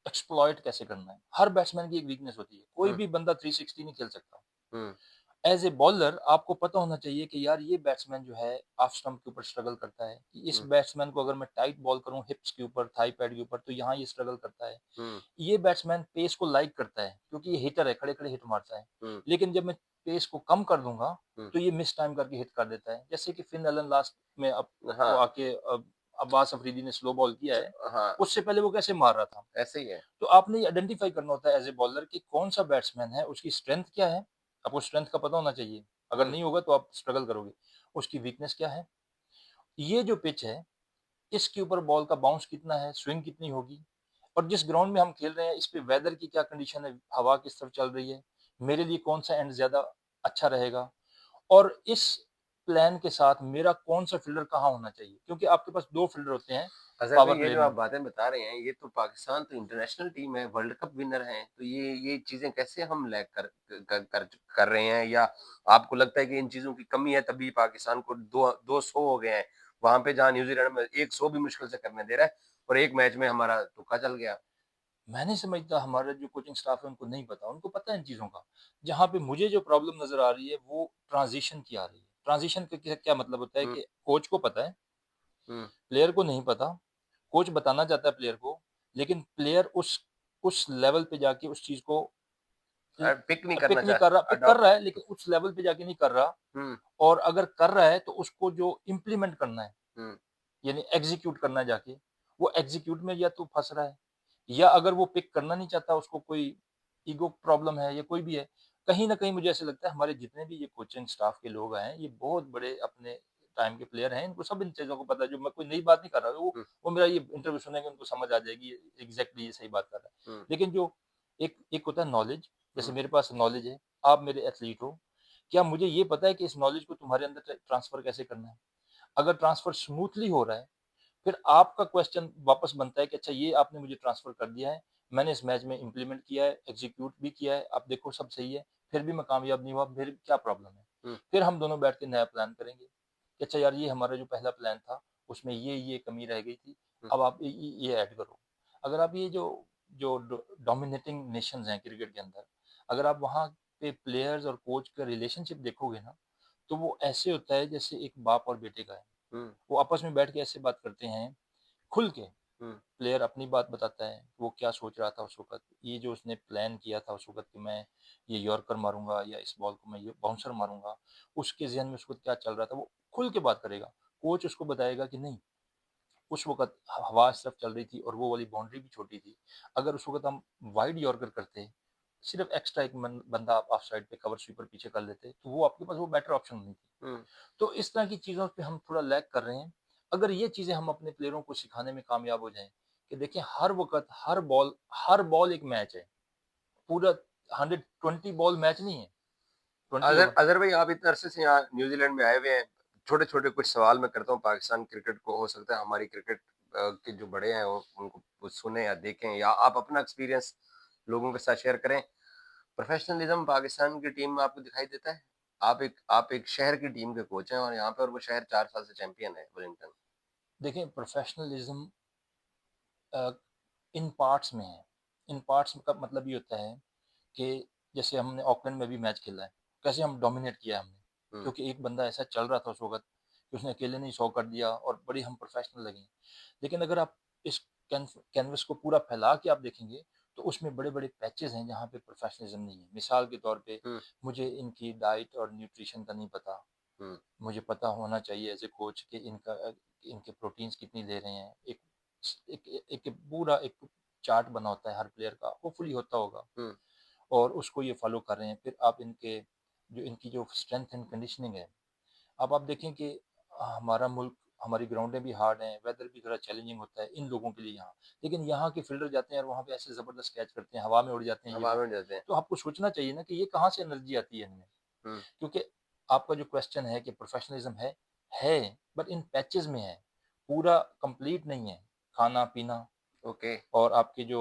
[SPEAKER 2] एक्सप्लॉइट कैसे करना है। हर बैट्समैन की एक वीकनेस होती है। कोई
[SPEAKER 1] हुँ,
[SPEAKER 2] भी बंदा 360 नहीं खेल सकता।
[SPEAKER 1] हुँ,
[SPEAKER 2] एज़ ए बॉलर आपको पता होना चाहिए कि यार ये बैट्समैन जो है ऑफ स्टंप के ऊपर स्ट्रगल करता है। कि इस
[SPEAKER 1] हुँ,
[SPEAKER 2] बैट्समैन को अगर मैं टाइट बॉल करूँ हिप्स के ऊपर, थाई पैड के ऊपर तो यहाँ ये स्ट्रगल करता है।
[SPEAKER 1] हुँ,
[SPEAKER 2] ये बैट्समैन पेस को लाइक करता है क्योंकि ये हिटर है, खड़े-खड़े हिट मारता है।
[SPEAKER 1] हुँ,
[SPEAKER 2] लेकिन जब मैं पेस को कम कर दूँगा,
[SPEAKER 1] हुँ।
[SPEAKER 2] तो ये मिस टाइम करके हिट कर देता है। जैसे कि फिन एलन लास्ट में अब वो
[SPEAKER 1] हाँ,
[SPEAKER 2] आके अब्बास अफरीदी ने स्लो बॉल किया
[SPEAKER 1] च
[SPEAKER 2] है,
[SPEAKER 1] हाँ,
[SPEAKER 2] उससे पहले वो कैसे मार रहा था।
[SPEAKER 1] ऐसे ही है।
[SPEAKER 2] तो आपने ये आइडेंटिफ़ाई करना होता है एज़ ए बॉलर कि कौन-सा बैट्समैन है, उसकी स्ट्रेंथ क्या है? आपको स्ट्रेंथ का पता होना चाहिए। अगर
[SPEAKER 1] हुँ,
[SPEAKER 2] नहीं होगा तो आप स्ट्रगल करोगे। उसकी वीकनेस क्या है? ये जो पिच है, इसके ऊपर बॉल का बाउंस कितना है, स्विंग कितनी होगी और जिस ग्राउंड में हम खेल रहे हैं, इस पे वेदर की क्या कंडीशन है, हवा किस तरफ चल रही है, मेरे लिए कौन-सा एंड ज़्यादा अच्छा रहेगा और इस प्लान के साथ मेरा कौन-सा फ़ील्डर कहाँ होना चाहिए? क्योंकि आपके पास 2 फ़ील्डर होते हैं
[SPEAKER 1] अज़हर भाई
[SPEAKER 2] पावर
[SPEAKER 1] ये
[SPEAKER 2] प्ले
[SPEAKER 1] जो
[SPEAKER 2] में।
[SPEAKER 1] आप बातें बता रहे हैं, ये तो पाकिस्तान तो इंटरनेशनल टीम है, वर्ल्ड कप विनर हैं, तो ये चीज़ें कैसे हम लैग कर रहे हैं या आपको लगता है कि इन चीज़ों की कमी है तभी पाकिस्तान को 200 हो गए हैं, वहाँ पे जहाँ न्यूज़ीलैंड में 100 भी मुश्किल से करने दे रहा है और एक मैच में हमारा तुक्का चल गया।
[SPEAKER 2] मैं नहीं समझता हमारा जो कोचिंग स्टाफ है उनको नहीं पता, उनको पता है इन चीज़ों का। जहाँ पे मुझे जो प्रॉब्लम नज़र आ रही है वो ट्रांज़िशन की आ रही है। ट्रांज़िशन का क्या मतलब होता है
[SPEAKER 1] हुँ,
[SPEAKER 2] कि कोच को पता है,
[SPEAKER 1] हुँ।
[SPEAKER 2] प्लेयर को नहीं पता। कोच बताना चाहता है प्लेयर को, लेकिन प्लेयर उस लेवल पे जाके उस चीज़ को
[SPEAKER 1] पिक नहीं करना
[SPEAKER 2] पिक कर
[SPEAKER 1] अडॉप्ट
[SPEAKER 2] रहा है लेकिन उस लेवल पे जाके नहीं कर रहा
[SPEAKER 1] हुँ,
[SPEAKER 2] और अगर कर रहा है तो उसको जो इम्प्लीमेंट करना है,
[SPEAKER 1] हुँ,
[SPEAKER 2] यानी एग्ज़ीक्यूट करना है जाके, वो एग्ज़ीक्यूट में या तो फँस रहा है या अगर वो पिक करना नहीं चाहता, उसको कोई ईगो प्रॉब्लम है या कोई भी है, कहीं न कहीं मुझे ऐसा लगता है हमारे जितने भी ये कोचिंग स्टाफ के लोग हैं, ये बहुत बड़े अपने टाइम के प्लेयर हैं, इनको सब इन चीज़ों को पता है, जो मैं कोई नई बात नहीं कर रहा,
[SPEAKER 1] हुँ,
[SPEAKER 2] वो मेरा ये इंटरव्यू सुनेंगे उनको समझ आ जाएगी, एग्ज़ैक्टली ये सही बात कर रहा है।
[SPEAKER 1] हुँ,
[SPEAKER 2] लेकिन जो एक एक होता है नॉलेज, जैसे
[SPEAKER 1] हुँ,
[SPEAKER 2] मेरे पास नॉलेज है, आप मेरे एथलीट हो, क्या मुझे ये पता है कि इस नॉलेज को तुम्हारे अंदर ट्रांसफ़र कैसे करना है? अगर ट्रांसफ़र स्मूथली हो रहा है फिर आपका क्वेश्चन वापस बनता है कि अच्छा ये आपने मुझे ट्रांसफ़र कर दिया है, मैंने इस मैच में इम्प्लीमेंट किया है, एग्ज़ीक्यूट भी किया है, आप देखो सब सही है, फिर भी मैं कामयाब नहीं हुआ, फिर क्या प्रॉब्लम है?
[SPEAKER 1] हुँ,
[SPEAKER 2] फिर हम दोनों बैठ के नया प्लान करेंगे कि अच्छा यार ये हमारा जो पहला प्लान था, उसमें ये कमी रह गई थी,
[SPEAKER 1] हुँ,
[SPEAKER 2] अब आप ये ऐड करो। अगर आप ये जो जो डो डोमिनेटिंग नेशंस हैं क्रिकेट के अंदर, अगर आप वहाँ पे प्लेयर्स और कोच का रिलेशनशिप देखोगे ना, तो वो ऐसे होता है जैसे एक बाप और बेटे का है।
[SPEAKER 1] हुँ,
[SPEAKER 2] वो आपस में बैठ के ऐसे बात करते हैं, खुल के।
[SPEAKER 1] हुँ,
[SPEAKER 2] प्लेयर अपनी बात बताता है, वो क्या सोच रहा था उस वक़्त, ये जो उसने प्लान किया था उस वक़्त कि मैं ये यॉर्कर मारूँगा या इस बॉल को मैं ये बाउंसर मारूँगा, उसके ज़हन में उस वक़्त क्या चल रहा था, वो खुल के बात करेगा। कोच उसको बताएगा कि नहीं, उस वक़्त हवा इस तरफ चल रही थी और वो वाली बाउंड्री भी छोटी थी। अगर उस वक़्त हम वाइड यॉर्कर करते, सिर्फ़ एक्स्ट्रा एक बंदा आप ऑफ साइड पे कवर स्वीपर पीछे कर लेते, तो वो आपके पास वो बेटर ऑप्शन होनी थी।
[SPEAKER 1] हुँ।
[SPEAKER 2] तो इस तरह की चीज़ों पे हम थोड़ा लैग कर रहे हैं। अगर ये चीज़ें हम अपने प्लेयरों को सिखाने में कामयाब हो जाएँ, कि देखिए हर वक़्त हर बॉल एक मैच है। पूरा 120 बॉल मैच नहीं है, 20
[SPEAKER 1] अज़हर
[SPEAKER 2] ओवर।
[SPEAKER 1] अज़हर भाई आप इतने अरसे से यहाँ न्यूज़ीलैंड में आए हुए हैं। छोटे-छोटे कुछ सवाल मैं करता हूँ पाकिस्तान क्रिकेट को, हो सकता है हमारी क्रिकेट के जो बड़े हैं वो उनको वो सुने या देखें या आप अपना एक्सपीरियंस लोगों के साथ शेयर करें। प्रोफेशनलिज़्म पाकिस्तान की टीम में आपको दिखाई देता है? आप एक शहर की टीम के कोच हैं और यहाँ पे और वो शहर 4 साल से चैंपियन है वेलिंगटन।
[SPEAKER 2] देखिए प्रोफ़ेशनलिज़्म अ, इन पार्ट्स में है। इन पार्ट्स का मतलब ये होता है कि जैसे हमने ऑकलैंड में भी मैच खेला है, कैसे हम डोमिनेट किया हमने।
[SPEAKER 1] हुँ,
[SPEAKER 2] क्योंकि एक बंदा ऐसा चल रहा था उस वक़्त कि उसने अकेले ने ही 100 कर दिया और बड़े हम प्रोफ़ेशनल लगे। लेकिन अगर आप इस कैनवस को पूरा फैला के आप देखेंगे, तो उसमें बड़े-बड़े पैचेज़ हैं जहाँ पे प्रोफ़ेशनलिज़्म नहीं है। मिसाल के तौर पे
[SPEAKER 1] हुँ,
[SPEAKER 2] मुझे इनकी डाइट और न्यूट्रिशन का नहीं पता।
[SPEAKER 1] हुँ,
[SPEAKER 2] मुझे पता होना चाहिए एज़ ए कोच कि इनके प्रोटीन्स कितनी ले रहे हैं। एक पूरा एक चार्ट बना होता है हर प्लेयर का, होपफुली होता होगा
[SPEAKER 1] हुँ,
[SPEAKER 2] और उसको ये फ़ॉलो कर रहे हैं। फिर आप इनकी जो स्ट्रेंथ एंड कंडीशनिंग है, अब आप देखें कि हमारा मुल्क हमारी ग्राउंडें भी हार्ड हैं, वेदर भी थोड़ा चैलेंजिंग होता है इन लोगों के लिए यहाँ। लेकिन यहाँ के फील्डर जाते हैं और वहाँ पे ऐसे ज़बरदस्त कैच करते हैं, हवा में उड़ जाते हैं ये
[SPEAKER 1] हवा
[SPEAKER 2] वो।
[SPEAKER 1] में जाते हैं।
[SPEAKER 2] तो आपको सोचना चाहिए ना कि ये कहाँ से एनर्जी आती है इनमें?
[SPEAKER 1] हुँ,
[SPEAKER 2] क्योंकि आपका जो क्वेश्चन है कि प्रोफेशनलिज्म है बट इन पैचेज़ में है, पूरा कंप्लीट नहीं है। खाना-पीना,
[SPEAKER 1] ओके।
[SPEAKER 2] और आपकी जो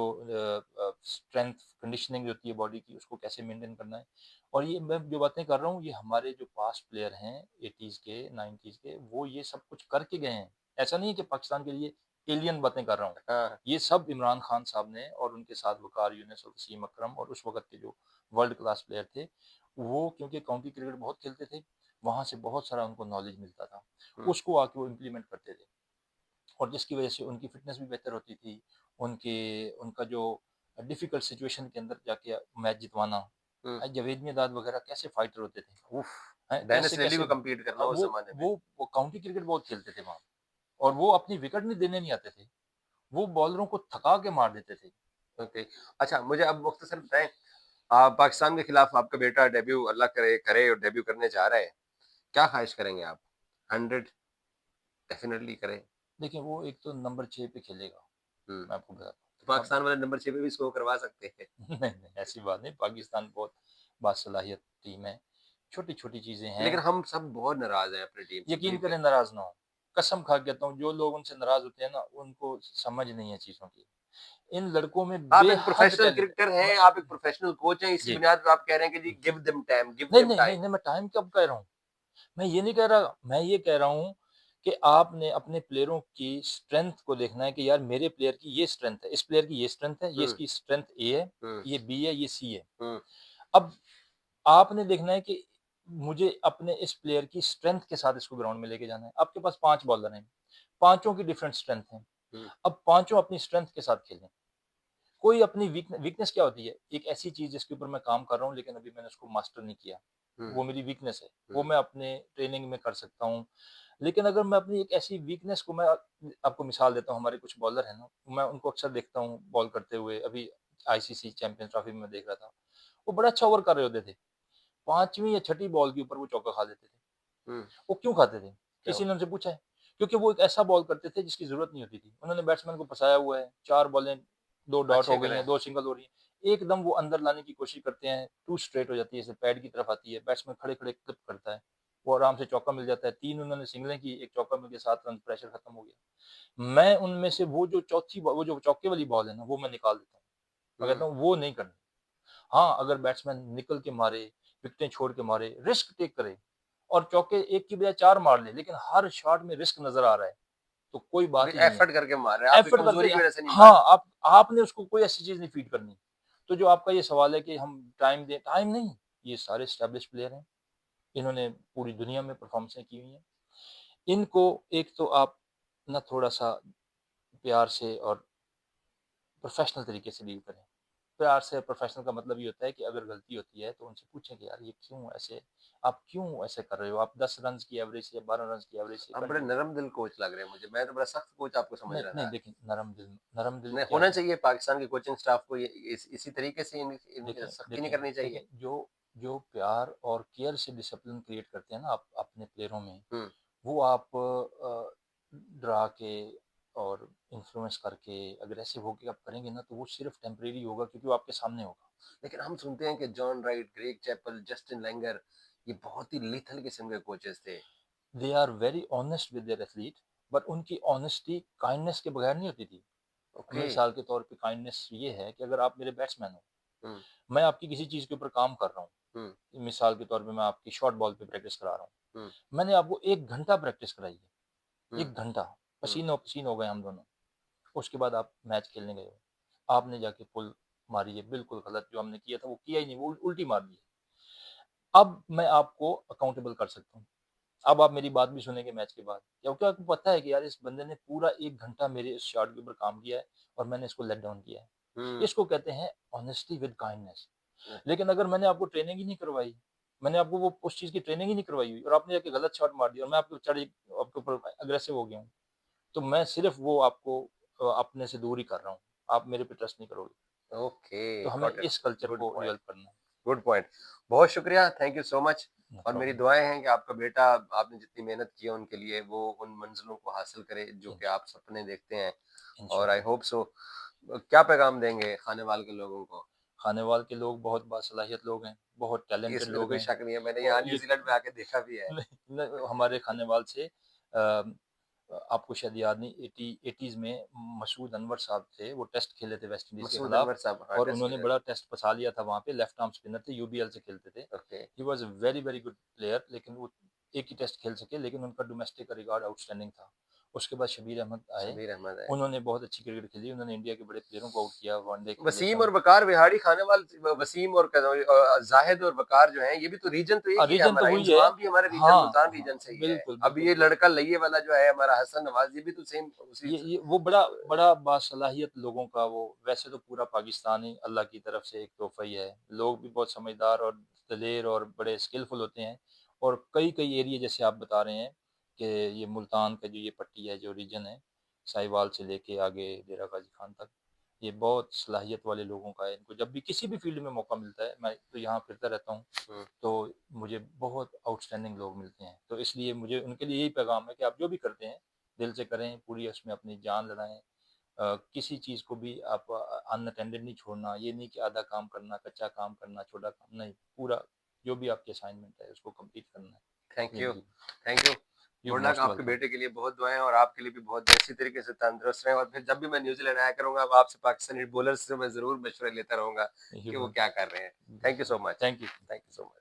[SPEAKER 2] स्ट्रेंथ कंडीशनिंग जो होती है बॉडी की, उसको कैसे मेंटेन करना है। और ये मैं जो बातें कर रहा हूँ, ये हमारे जो पास्ट प्लेयर हैं 80s के, 90s के, वो ये सब कुछ करके गए हैं। ऐसा नहीं है कि पाकिस्तान के लिए एलियन बातें कर रहा हूँ।
[SPEAKER 1] हाँ।
[SPEAKER 2] ये सब इमरान खान साहब ने और उनके साथ वकार यूनिस और वसीम अकरम और उस वक़्त के जो वर्ल्ड क्लास प्लेयर थे, वो क्योंकि काउंटी क्रिकेट बहुत खेलते थे, वहाँ से बहुत सारा उनको नॉलेज मिलता था।
[SPEAKER 1] हुँ,
[SPEAKER 2] उसको आके वो इम्प्लीमेंट करते थे। और जिसकी वजह से उनकी फ़िटनेस भी बेहतर होती थी। उनका जो डिफ़िकल्ट सिचुएशन के अंदर जाके मैच जितवाना।
[SPEAKER 1] हुँ।
[SPEAKER 2] जावेद मियांदाद वग़ैरह कैसे फाइटर होते थे,
[SPEAKER 1] उफ़!
[SPEAKER 2] हैं?
[SPEAKER 1] डेनिस लिली
[SPEAKER 2] कैसे-कैसे
[SPEAKER 1] को कम्पीट करना उस ज़माने में।
[SPEAKER 2] वो काउंटी क्रिकेट बहुत खेलते थे वहाँ और वो अपनी विकेट नहीं देने नहीं आते थे। वो बॉलरों को थका के मार देते थे।
[SPEAKER 1] ओके। अच्छा, मुझे अब मुख्तसर बताएँ, पाकिस्तान के खिलाफ आपका बेटा डेब्यू अल्लाह करे करे और डेब्यू करने जा रहा है। क्या ख़्वाहिश करेंगे आप? 100 डेफ़िनिटली करें।
[SPEAKER 2] देखिए, वो एक तो नंबर 6 पे खेलेगा,
[SPEAKER 1] हुँ।
[SPEAKER 2] मैं आपको बताता
[SPEAKER 1] तो
[SPEAKER 2] हूँ। अब
[SPEAKER 1] पाकिस्तान वाले नंबर 6 पे भी स्कोर करवा सकते हैं।
[SPEAKER 2] नहीं, नहीं, ऐसी बात नहीं। पाकिस्तान बहुत बासलाहियत टीम है। छोटी-छोटी चीज़ें हैं।
[SPEAKER 1] लेकिन हम सब बहुत नाराज़ हैं अपनी टीम से,
[SPEAKER 2] यकीन
[SPEAKER 1] बिल्कुल।
[SPEAKER 2] करें नाराज़ ना हों। कसम खा के कहता हूँ, जो लोग उनसे नाराज़ होते हैं ना, उनको समझ नहीं है चीज़ों की। इन लड़कों में
[SPEAKER 1] आप एक
[SPEAKER 2] बेहद
[SPEAKER 1] प्रोफ़ेशनल
[SPEAKER 2] टैलेंट है।
[SPEAKER 1] क्रिकेटर
[SPEAKER 2] मैं
[SPEAKER 1] हैं, आप एक प्रोफ़ेशनल कोच हैं, इसी
[SPEAKER 2] जी।
[SPEAKER 1] बुनियाद पे आप कह रहे हैं कि जी
[SPEAKER 2] हुँ।
[SPEAKER 1] गिव देम टाइम, गिव
[SPEAKER 2] नहीं,
[SPEAKER 1] देम
[SPEAKER 2] नहीं, नहीं,
[SPEAKER 1] टाइम।
[SPEAKER 2] नहीं, मैं टाइम कब कह रहा हूँ? मैं ये नहीं कह रहा, मैं ये कह रहा हूँ कि आपने अपने प्लेयरों की स्ट्रेंथ को देखना है कि यार मेरे प्लेयर की ये स्ट्रेंथ है, इस प्लेयर की ये स्ट्रेंथ है, ये
[SPEAKER 1] हुँ,
[SPEAKER 2] इसकी स्ट्रेंथ ए है,
[SPEAKER 1] हुँ,
[SPEAKER 2] ये बी है, ये सी है।
[SPEAKER 1] हुँ,
[SPEAKER 2] अब आपने देखना है कि मुझे अपने इस प्लेयर की स्ट्रेंथ के साथ इसको ग्राउंड में लेके जाना है। आपके पास 5 बॉलर हैं, पाँचों की डिफरेंट स्ट्रेंथ है।
[SPEAKER 1] हुँ,
[SPEAKER 2] अब पाँचों अपनी स्ट्रेंथ के साथ खेलें। कोई अपनी वीकनेस क्या होती है? एक ऐसी चीज़ जिसके ऊपर मैं काम कर रहा हूँ लेकिन अभी मैंने उसको मास्टर नहीं किया।
[SPEAKER 1] हुँ,
[SPEAKER 2] वो मेरी वीकनेस है। वो
[SPEAKER 1] हुँ,
[SPEAKER 2] मैं अपने ट्रेनिंग में कर सकता हूँ। लेकिन अगर मैं अपनी एक ऐसी वीकनेस को मैं आपको मिसाल देता हूँ, हमारे कुछ बॉलर हैं ना, मैं उनको अक्सर देखता हूँ बॉल करते हुए। अभी आईसीसी चैंपियंस ट्रॉफी में मैं देख रहा था। वो बड़ा अच्छा ओवर कर रहे होते थे। 5वीं या छठी बॉल के ऊपर वो चौका खा देते थे।
[SPEAKER 1] हुँ।
[SPEAKER 2] वो क्यों खाते थे?
[SPEAKER 1] क्या
[SPEAKER 2] किसी
[SPEAKER 1] हुआ?
[SPEAKER 2] ने उनसे पूछा है? क्योंकि वो एक ऐसा बॉल करते थे जिसकी ज़रूरत नहीं होती थी। उन्होंने बैट्समैन को फँसाया हुआ है, 4 बॉलें 2 डॉट
[SPEAKER 1] अच्छे
[SPEAKER 2] हो गई
[SPEAKER 1] करें।
[SPEAKER 2] हैं, 2 सिंगल हो रही हैं। एकदम वो अंदर लाने की कोशिश करते हैं, टू स्ट्रेट हो जाती है, जैसे पैड की तरफ आती है, बैट्समैन खड़े-खड़े क्लिप करता है। वो आराम से चौका मिल जाता है। 3 उन्होंने सिंगलें की, 1 चौका मिल गया, 7 रन, प्रेशर खत्म हो गया। मैं उनमें से वो जो वो जो चौके वाली बॉल है ना, वो मैं निकाल देता हूँ। मैं
[SPEAKER 1] हुँ,
[SPEAKER 2] कहता हूँ वो नहीं करनी। हाँ, अगर बैट्समैन निकल के मारे, विकेटें छोड़ के मारे, रिस्क टेक करे और चौके 1 की बजाय 4 मार ले, लेकिन हर शॉट में रिस्क नज़र आ रहा है, तो कोई
[SPEAKER 1] अभी
[SPEAKER 2] बात ही नहीं है।
[SPEAKER 1] एफर्ट करके मार रहे हैं, आपकी
[SPEAKER 2] एफर्ट करके
[SPEAKER 1] कमज़ोरी की वज़ह से नहीं मार
[SPEAKER 2] हाँ,
[SPEAKER 1] रहे।
[SPEAKER 2] आपने उसको कोई ऐसी चीज़ नहीं फीड करनी। तो जो आपका ये सवाल है कि हम टाइम दें, टाइम नहीं, ये सारे एस्टेब्लिश्ड प्लेयर हैं, इन्होंने पूरी दुनिया में परफ़ॉर्मेंसें की हुई हैं। इनको एक तो आप ना थोड़ा-सा प्यार से और प्रोफ़ेशनल तरीके से डील करें। प्यार से प्रोफ़ेशनल का मतलब ये होता है कि अगर गलती होती है तो उनसे पूछें कि यार ये क्यों ऐसे, आप क्यों ऐसे कर रहे हो? आप 10 रन्स की एवरेज से या 12 रन्स की एवरेज से
[SPEAKER 1] आप बड़े
[SPEAKER 2] कंटिन्यू
[SPEAKER 1] नरम दिल कोच लग रहे हैं मुझे, मैं तो बड़ा सख्त कोच आपको समझ
[SPEAKER 2] नहीं,
[SPEAKER 1] रहा
[SPEAKER 2] नहीं
[SPEAKER 1] था।
[SPEAKER 2] देखिए, नरम दिल
[SPEAKER 1] नहीं,
[SPEAKER 2] क्या
[SPEAKER 1] होना
[SPEAKER 2] है?
[SPEAKER 1] चाहिए पाकिस्तान के कोचिंग स्टाफ को ये इसी तरीके से इनकी
[SPEAKER 2] देखिए
[SPEAKER 1] सख्ती नहीं
[SPEAKER 2] देखिए
[SPEAKER 1] करनी चाहिए।
[SPEAKER 2] देखिए, जो जो प्यार और केयर से डिसिप्लिन क्रिएट करते हैं ना आप अपने प्लेयरों में,
[SPEAKER 1] हुँ,
[SPEAKER 2] वो आप डरा के और इन्फ्लुएंस करके अग्रेसिव होके आप करेंगे ना, तो वो सिर्फ़ टेम्परेरी होगा क्योंकि वो आपके सामने होगा।
[SPEAKER 1] लेकिन हम सुनते हैं कि John Wright, Greg Chappell, Justin Langer ये बहुत ही लीथल किस्म के कोचेस थे।
[SPEAKER 2] They are very honest with their athlete, but उनकी ऑनेस्टी काइंडनेस के बगैर नहीं होती थी।
[SPEAKER 1] ओके।
[SPEAKER 2] मिसाल के तौर पे काइंडनेस ये है कि अगर आप मेरे बैट्समैन हो,
[SPEAKER 1] हुँ,
[SPEAKER 2] मैं आपकी किसी चीज़ के ऊपर काम कर रहा
[SPEAKER 1] हुँ,
[SPEAKER 2] हूँ। मिसाल के तौर पे मैं आपकी शॉर्ट बॉल पे प्रैक्टिस करा रहा हूँ।
[SPEAKER 1] हुँ,
[SPEAKER 2] मैंने आपको 1 घंटा प्रैक्टिस कराई है,
[SPEAKER 1] हुँ,
[SPEAKER 2] 1 घंटा,
[SPEAKER 1] हुँ,
[SPEAKER 2] पसीनो-पसीन हो गए हम दोनों। उसके बाद आप मैच खेलने गए हो। आपने जाके पुल मारी है, बिल्कुल गलत जो हमने किया था वो किया ही नहीं, वो उल्टी मार दी है। अब मैं आपको अकाउंटेबल कर सकता हूँ। अब आप मेरी बात भी सुनेंगे मैच के बाद। क्योंकि आपको पता है कि यार इस बंदे ने पूरा 1 घंटा मेरे इस शॉट के ऊपर काम किया है और मैंने इसको लेट डाउन किया है।
[SPEAKER 1] हुँ,
[SPEAKER 2] इसको कहते हैं ऑनेस्टी विद काइंडनेस। लेकिन अगर मैंने आपको ट्रेनिंग ही नहीं करवाई, मैंने आपको वो उस चीज़ की ट्रेनिंग ही नहीं करवाई हुई और आपने जाके गलत शॉट मार दिया और मैं आपके ऊपर अग्रेसिव हो गया हूँ, तो मैं सिर्फ़ वो आपको अपने से दूर ही कर रहा हूँ। आप मेरे पे ट्रस्ट नहीं करोगे।
[SPEAKER 1] ओके,
[SPEAKER 2] तो हमें
[SPEAKER 1] गॉट इट।
[SPEAKER 2] इस कल्चर
[SPEAKER 1] गुड
[SPEAKER 2] को
[SPEAKER 1] पॉइंट,
[SPEAKER 2] डेवलप करना है।
[SPEAKER 1] Good point. बहुत शुक्रिया, thank you so much.
[SPEAKER 2] No
[SPEAKER 1] और मेरी
[SPEAKER 2] प्रॉब्लम।
[SPEAKER 1] दुआएँ हैं कि आपका बेटा आपने जितनी मेहनत की है उनके लिए वो उन मंज़िलों को हासिल करे जो कि
[SPEAKER 2] इंशा
[SPEAKER 1] आप सपने देखते हैं और आई
[SPEAKER 2] इंशाअल्लाह।
[SPEAKER 1] Hope so. क्या पैगाम देंगे खानेवाल के लोगों को?
[SPEAKER 2] खानेवाल के लोग बहुत बासलाहियत लोग हैं, बहुत टैलेंटेड
[SPEAKER 1] इसमें तो
[SPEAKER 2] लोग
[SPEAKER 1] कोई
[SPEAKER 2] हैं
[SPEAKER 1] शक नहीं है, मैंने यहाँ
[SPEAKER 2] और ये
[SPEAKER 1] न्यूज़ीलैंड में आके देखा भी है।
[SPEAKER 2] नहीं, नहीं हमारे खानेवाल से आपको शायद याद नहीं, 80s में मसूद अनवर साहब थे, वो टेस्ट खेले थे वेस्ट इंडीज़ के
[SPEAKER 1] मसूद
[SPEAKER 2] खिलाफ
[SPEAKER 1] अनवर साहब, हाँ,
[SPEAKER 2] और
[SPEAKER 1] टेस्ट
[SPEAKER 2] उन्होंने
[SPEAKER 1] खेले
[SPEAKER 2] बड़ा
[SPEAKER 1] थे।
[SPEAKER 2] टेस्ट फँसा लिया था वहाँ पे, लेफ्ट आर्म स्पिनर थे, यूबीएल से खेलते थे।
[SPEAKER 1] Okay,
[SPEAKER 2] he was a very, very good player, लेकिन वो एक ही टेस्ट खेल सके, लेकिन उनका डोमेस्टिक का रिकॉर्ड आउटस्टैंडिंग था। उसके बाद शब्बीर अहमद आए,
[SPEAKER 1] शब्बीर अहमद है।
[SPEAKER 2] उन्होंने बहुत अच्छी क्रिकेट खेली, उन्होंने इंडिया के बड़े प्लेयरों को आउट किया, वनडे खेले थे
[SPEAKER 1] वसीम और
[SPEAKER 2] उन्होंने।
[SPEAKER 1] वकार विहाड़ी खानेवाल, वसीम और जाहिद और वकार जो हैं, ये भी तो रीजन तो एक ही है
[SPEAKER 2] रीज़न तो
[SPEAKER 1] हमारा,
[SPEAKER 2] वही है।
[SPEAKER 1] इंजमाम भी हमारे रीजन
[SPEAKER 2] हाँ,
[SPEAKER 1] मुल्तान
[SPEAKER 2] हाँ,
[SPEAKER 1] रीजन से ही है।
[SPEAKER 2] बिल्कुल,
[SPEAKER 1] अब
[SPEAKER 2] बिल्कुल।
[SPEAKER 1] ये
[SPEAKER 2] तो
[SPEAKER 1] लड़का लइये वाला जो है हमारा हसन नवाज, ये भी तो सेम उसी
[SPEAKER 2] ये वो बड़ा बड़ा बासलाहियत लोगों का, वो वैसे तो पूरा पाकिस्तान ही अल्लाह की तरफ से एक तोहफ़ा ही है। लोग भी बहुत समझदार और दलेर और बड़े स्किलफुल होते हैं, और कई-कई एरिया जैसे आप बता रहे हैं कि ये मुल्तान का जो ये पट्टी है, जो रीजन है, साहिवाल से लेके आगे डेरा गाज़ी खान तक, ये बहुत सलाहियत वाले लोगों का है। इनको जब भी किसी भी फ़ील्ड में मौका मिलता है, मैं तो यहाँ फिरता रहता हूँ,
[SPEAKER 1] हुँ,
[SPEAKER 2] तो मुझे बहुत आउटस्टैंडिंग लोग मिलते हैं। तो इसलिए मुझे उनके लिए यही पैगाम है कि आप जो भी करते हैं, दिल से करें, पूरी उसमें अपनी जान लड़ाएँ। किसी चीज़ को भी आप अनअटेंडेड नहीं छोड़ना, ये नहीं कि आधा काम करना, कच्चा काम करना, छोटा काम नहीं, पूरा जो भी आपकी असाइनमेंट है उसको कंप्लीट करना है
[SPEAKER 1] थैंक
[SPEAKER 2] अपनी
[SPEAKER 1] यू,
[SPEAKER 2] ज़िंदगी में।
[SPEAKER 1] Thank you.
[SPEAKER 2] You
[SPEAKER 1] good luck,
[SPEAKER 2] most
[SPEAKER 1] आपके
[SPEAKER 2] वेलकम।
[SPEAKER 1] बेटे के लिए बहुत दुआएँ और आपके लिए भी बहुत इसी तरीके से तंदुरुस्त रहें, और फिर जब भी मैं न्यूज़ीलैंड आया करूँगा, अब आपसे पाकिस्तानी बॉलर्स से मैं ज़रूर मशवरे लेता रहूँगा
[SPEAKER 2] यू
[SPEAKER 1] कि वो क्या
[SPEAKER 2] वेलकम।
[SPEAKER 1] कर रहे हैं। Thank you so much.
[SPEAKER 2] Thank you.
[SPEAKER 1] Thank you so much.